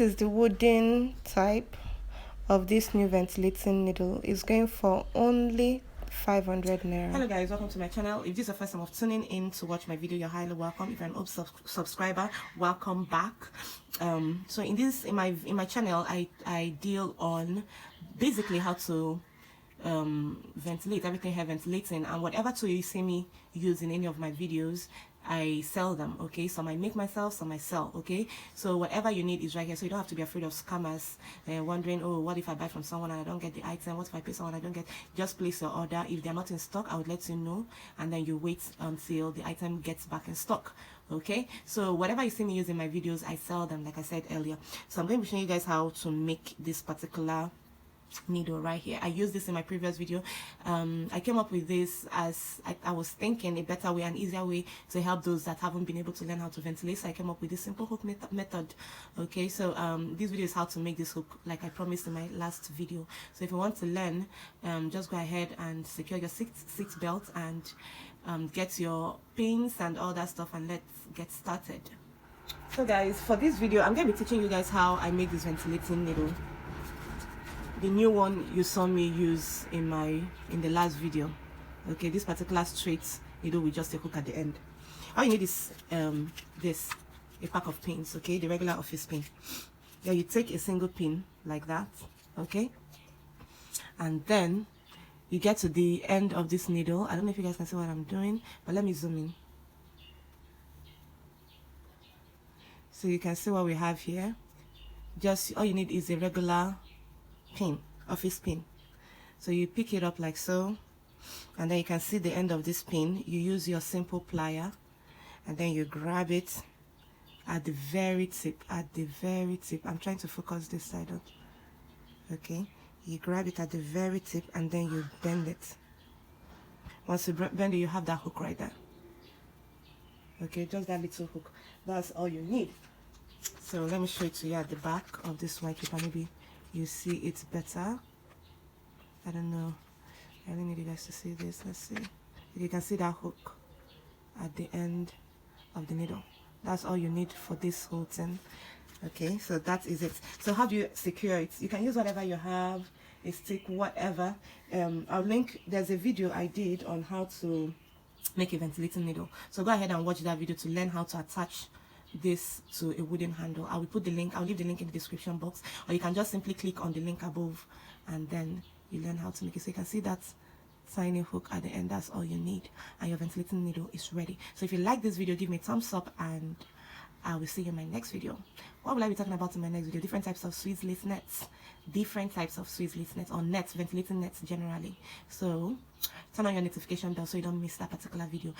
is the wooden type of this new ventilating needle. Is going for only 500 naira. Hello guys, welcome to my channel. If this is the first time of tuning in to watch my video, you're highly welcome. If you're an old subscriber, welcome back. So in my channel, I deal on basically how to ventilate everything, hair ventilating, and whatever tool you see me use in any of my videos, I sell them. Okay, some I make myself, some I sell. Okay, so whatever you need is right here, so you don't have to be afraid of scammers wondering, oh, what if I buy from someone and I don't get the item, what if I pay someone I don't get? Just place your order. If they're not in stock, I would let you know, and then you wait until the item gets back in stock. Okay, so whatever you see me use in my videos, I sell them, like I said earlier. So I'm going to be showing you guys how to make this particular needle right here. I used this in my previous video. I came up with this as I was thinking a better way, an easier way to help those that haven't been able to learn how to ventilate. So I came up with this simple hook method. Okay, so this video is how to make this hook, like I promised in my last video. So if you want to learn, just go ahead and secure your seat belt and get your pins and all that stuff, and let's get started. So guys, for this video I'm going to be teaching you guys how I make this ventilating needle, the new one you saw me use in the last video. Okay, this particular straight needle with just a hook at the end. All you need is a pack of pins. Okay, the regular office pin. Then you take a single pin like that. Okay, and then you get to the end of this needle. I don't know if you guys can see what I'm doing, but let me zoom in so you can see what we have here. Just all you need is a regular pin, office pin. So you pick it up like so, and then you can see the end of this pin. You use your simple plier, and then you grab it at the very tip. I'm trying to focus this side up. Okay, you grab it at the very tip, and then you bend it. Once you bend it, you have that hook right there. Okay, just that little hook. That's all you need. So let me show it to you at the back of this white paper. Maybe you see it better. I don't know. I really need you guys to see this. Let's see. You can see that hook at the end of the needle. That's all you need for this whole thing. Okay, so that is it. So how do you secure it? You can use whatever you have, a stick, whatever. I'll link, there's a video I did on how to make a ventilating needle. So go ahead and watch that video to learn how to attach this to a wooden handle. I will put the link, I'll leave the link in the description box, or you can just simply click on the link above and then you learn how to make it. So you can see that tiny hook at the end. That's all you need, and your ventilating needle is ready. So if you like this video, give me a thumbs up, and I will see you in my next video. What will I be talking about in my next video? Different types of Swiss lace nets, or nets, ventilating nets generally. So turn on your notification bell so you don't miss that particular video.